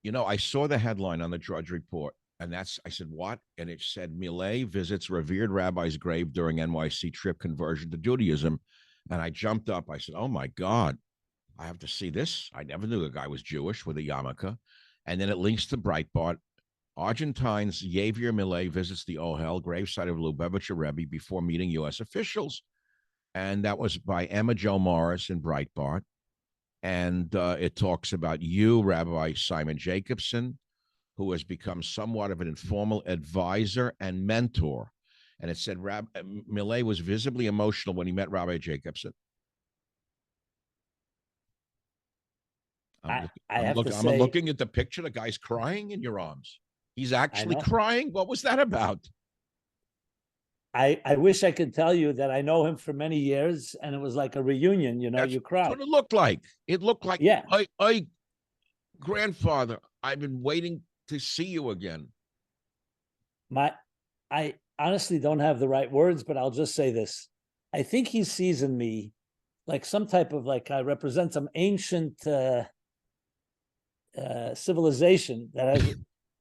You know, I saw the headline on the Drudge Report, and I said, what? And it said, MILEI visits revered rabbi's grave during NYC trip conversion to Judaism. And I jumped up. I said, oh my God, I have to see this. I never knew the guy was Jewish with a yarmulke. And then it links to Breitbart. Argentine's JAVIER MILEI visits the Ohel gravesite of Lubavitcher Rebbe before meeting U.S. officials. And that was by Emma Jo Morris in Breitbart. And it talks about you, Rabbi Simon Jacobson, who has become somewhat of an informal advisor and mentor. And it said MILEI was visibly emotional when he met Rabbi Jacobson. I have to say, I'm looking at the picture. The guy's crying in your arms. He's actually crying. What was that about? I wish I could tell you that I know him for many years, and it was like a reunion. You know, you cried. That's what it looked like. It looked like, yeah. Grandfather, I've been waiting to see you again. I honestly don't have the right words, but I'll just say this. I think he sees in me like some type of, like, I represent some ancient civilization that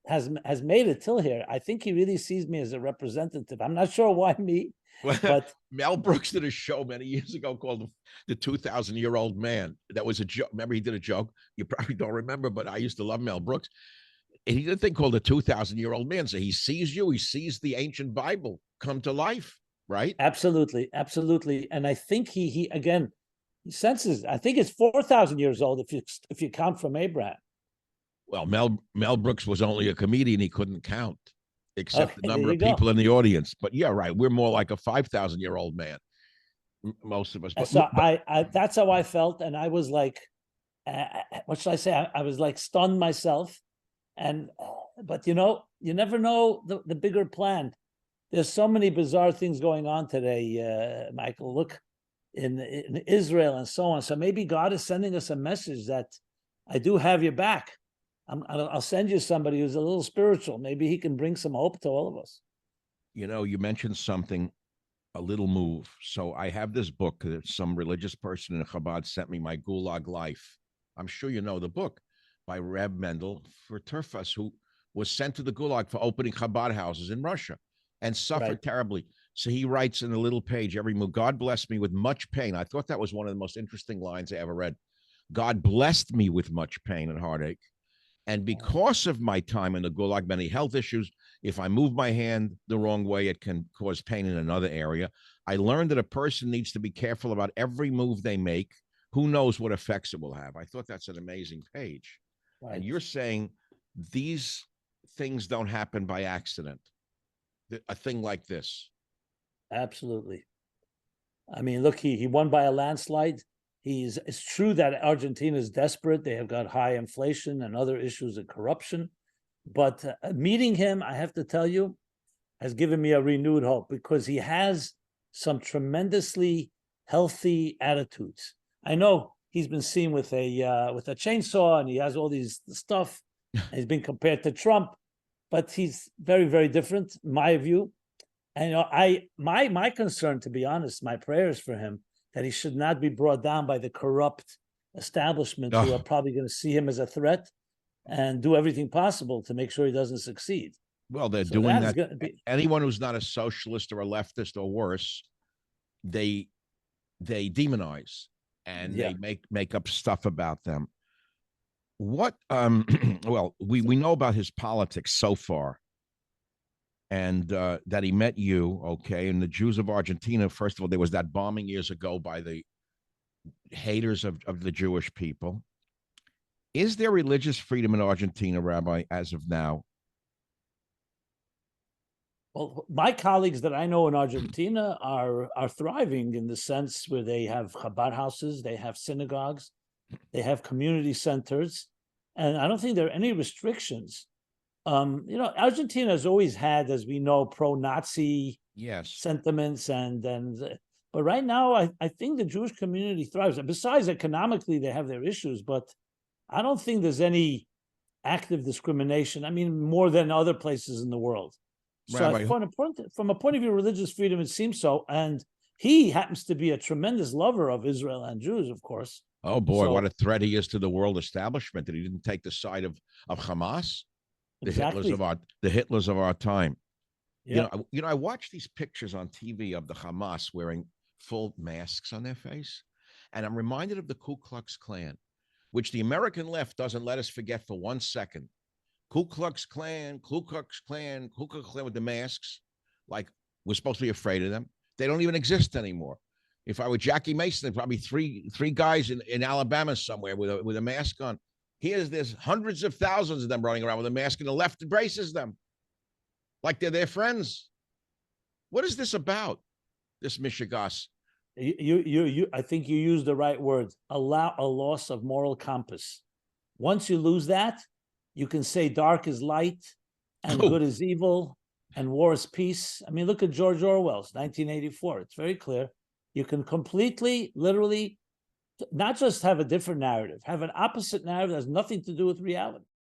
has made it till here. I think he really sees me as a representative. I'm not sure why me, but Mel Brooks did a show many years ago called The 2,000-Year-Old Man. That was a joke. Remember, he did a joke. You probably don't remember, but I used to love Mel Brooks. And he did a thing called The 2,000-Year-Old Man. So he sees you. He sees the ancient Bible come to life, right? Absolutely, absolutely. And I think he again, he senses. I think it's 4,000 years old if you count from Abraham. Well, Mel Brooks was only a comedian. He couldn't count, except the number of go. people in the audience. But yeah, right. We're more like a 5,000-year-old man, most of us. But, so I that's how I felt. And I was like, what should I say? I was like stunned myself. But you know, you never know the bigger plan. There's so many bizarre things going on today, Michael. Look, in Israel and so on. So maybe God is sending us a message that I do have your back. I'll send you somebody who's a little spiritual. Maybe he can bring some hope to all of us. You know, you mentioned something, a little move. So I have this book that some religious person in Chabad sent me, My Gulag Life. I'm sure you know the book, by Reb Mendel for Turfas, who was sent to the Gulag for opening Chabad houses in Russia and suffered terribly. So he writes in a little page every move, God blessed me with much pain. I thought that was one of the most interesting lines I ever read. God blessed me with much pain and heartache. And because of my time in the Gulag, many health issues, if I move my hand the wrong way, it can cause pain in another area. I learned that a person needs to be careful about every move they make. Who knows what effects it will have? I thought that's an amazing page. Right. And you're saying these things don't happen by accident. A thing like this. Absolutely. I mean, look, he won by a landslide. It's true that Argentina is desperate. They have got high inflation and other issues of corruption. But meeting him, I have to tell you, has given me a renewed hope, because he has some tremendously healthy attitudes. I know he's been seen with a chainsaw, and he has all these stuff. He's been compared to Trump, but he's very, very different, in my view. And you know, my concern, to be honest, my prayers for him, that he should not be brought down by the corrupt establishment who are probably going to see him as a threat and do everything possible to make sure he doesn't succeed. Well, they're doing that. Anyone who's not a socialist or a leftist or worse, they demonize and they make up stuff about them. What well, we know about his politics so far, and that he met you, okay, and the Jews of Argentina. First of all, there was that bombing years ago by the haters of the Jewish people. Is there religious freedom in Argentina, Rabbi, as of now? Well, my colleagues that I know in Argentina are thriving in the sense where they have Chabad houses, they have synagogues, they have community centers, and I don't think there are any restrictions. You know, Argentina has always had, as we know, pro-Nazi sentiments, but right now I think the Jewish community thrives. And besides, economically, they have their issues, but I don't think there's any active discrimination. I mean, more than other places in the world. So from a point of view of religious freedom, it seems so. And he happens to be a tremendous lover of Israel and Jews, of course. Oh boy, what So a threat he is to the world establishment that he didn't take the side of Hamas, exactly. The Hitlers of our time. Yeah. I watch these pictures on TV of the Hamas wearing full masks on their face, and I'm reminded of the Ku Klux Klan, which the American left doesn't let us forget for 1 second. Ku Klux Klan, Ku Klux Klan, Ku Klux Klan with the masks, like we're supposed to be afraid of them. They don't even exist anymore. If I were Jackie Mason, there'd probably three guys in Alabama somewhere with a mask on. There's hundreds of thousands of them running around with a mask, and the left embraces them like they're their friends. What is this about? This Michigas. I think you used the right words. A loss of moral compass. Once you lose that, you can say dark is light and good is evil and war is peace. I mean, look at George Orwell's 1984. It's very clear. You can completely, literally, not just have a different narrative, have an opposite narrative that has nothing to do with reality.